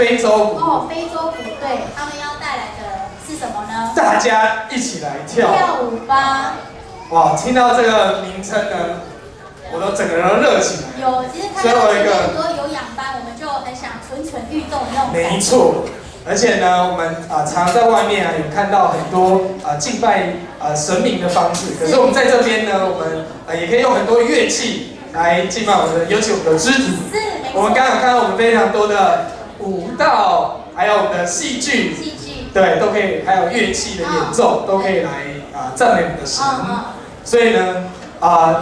非洲鼓。哦，非洲鼓，对，他们要带来的是什么呢？大家一起来跳舞吧！哇，听到这个名称呢，我都整个人都热起来。有，其实看到前面很多有氧班，我们就很想蠢蠢欲动的那种感觉。没错。而且呢，我们常在外面有看到很多敬拜神明的方式，可是我们在这边呢，我们也可以用很多乐器来敬拜我们的，尤其我们的肢体。是，没错。我们刚刚有看到我们非常多的舞蹈，还有我们的戏剧，对，都可以，还有乐器的演奏，都可以来赞美我们的神。所以呢，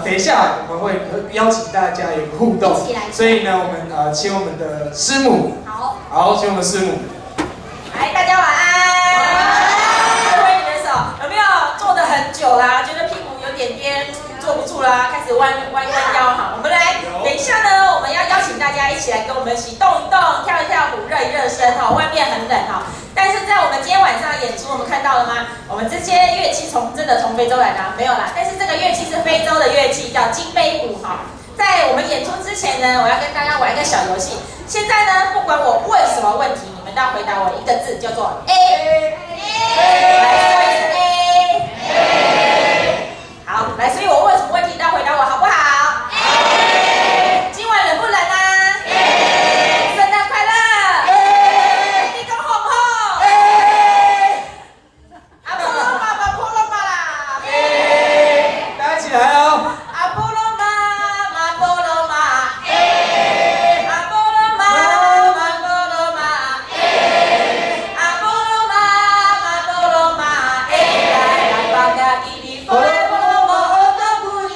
等一下我们会邀请大家有个互动，所以呢，我们请我们的师母，好，请我们师母。来，大家晚安。各位你们手有没有坐得很久啦？觉得屁股有点颠，坐不住啦，开始弯腰哈。我们来，等一下呢，我们要邀请大家一起来跟我们一起动一动、跳一跳舞、热一热身哈。外面很冷哈，但是在我们今天晚上的演出，我们看到了吗？我们这些乐器真的从非洲来的没有啦，但是这个乐器是非洲的乐器，叫金杯鼓哈。在我们演出之前呢，我要跟大家玩一个小游戏。现在呢，不管我问什么问题，你们都要回答我一个字，叫做 A。来说一次 A。好，来，所以我问什么问题，都要回答我，好不好？今晚冷不冷啊？圣诞快乐！你讲好不好？阿波罗妈妈，波罗妈啦！大家一起来哦！阿波罗妈妈，波罗妈，阿波罗妈妈，波罗妈，阿波罗妈妈，波罗妈，来来巴嘎吉里波罗波罗摩多布里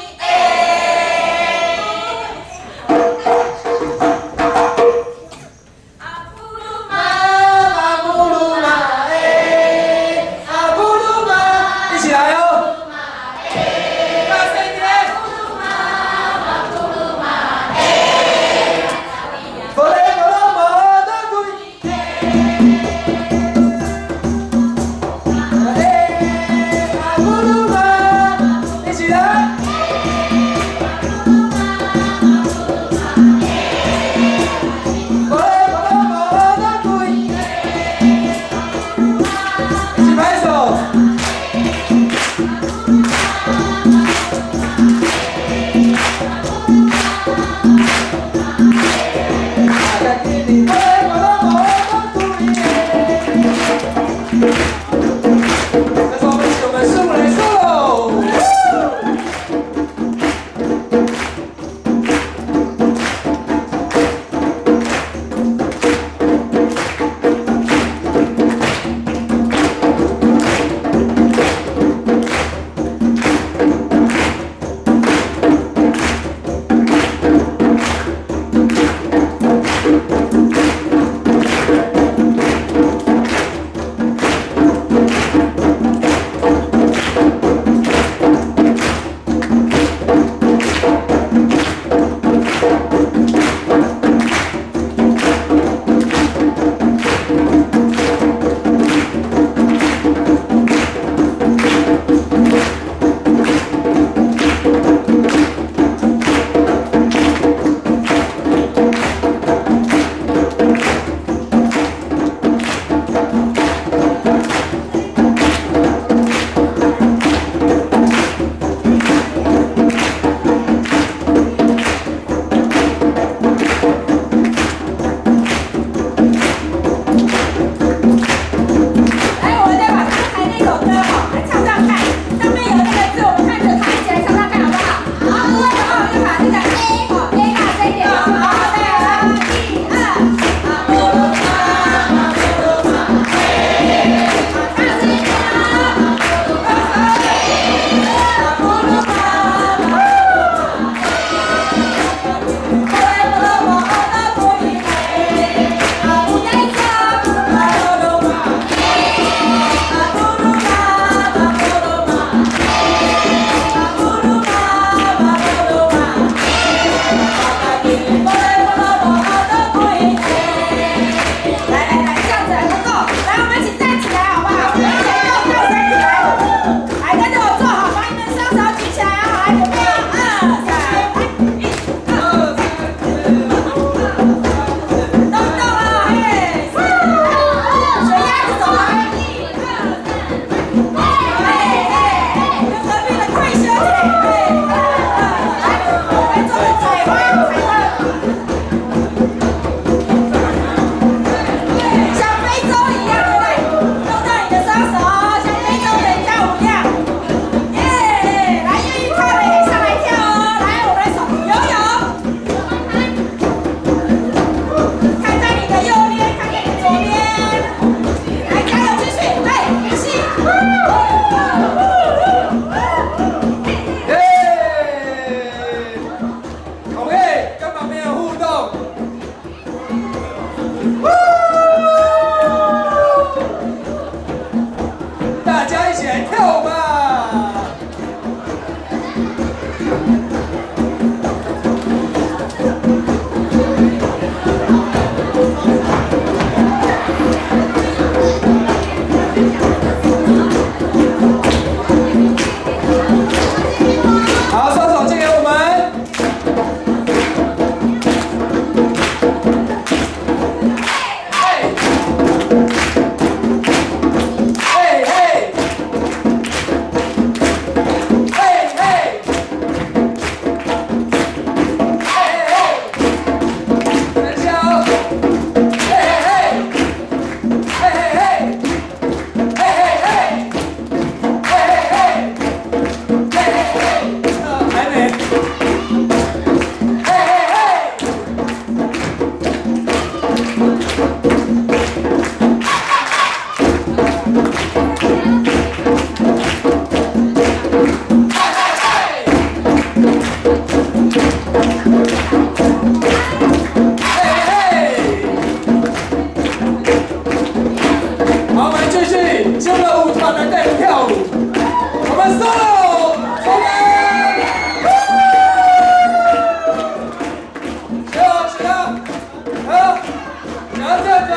这样子啊。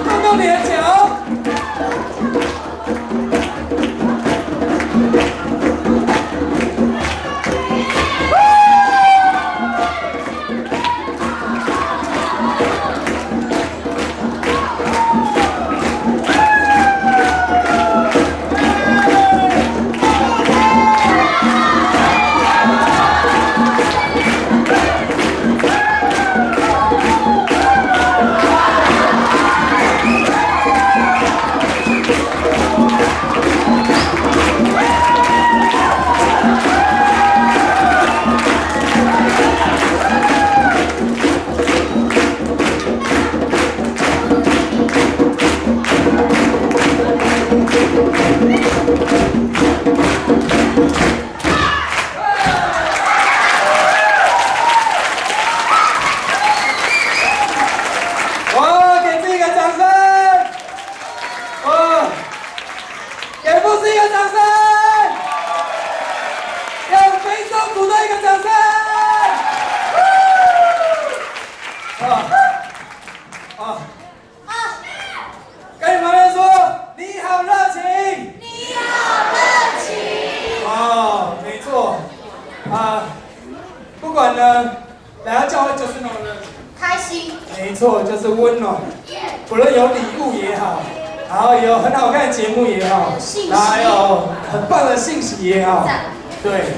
动动你的脚。哇，给自己一个掌声！哇，给牧师一个掌声！给非洲鼓的一个掌声！跟你旁边说，你好热情！你好热情。哦，没错，不管呢，来到教会就是那么热情。开心。没错，就是温暖。不论有礼物也好，然后有很好看的节目也好，然后还有很棒的信息也好，对。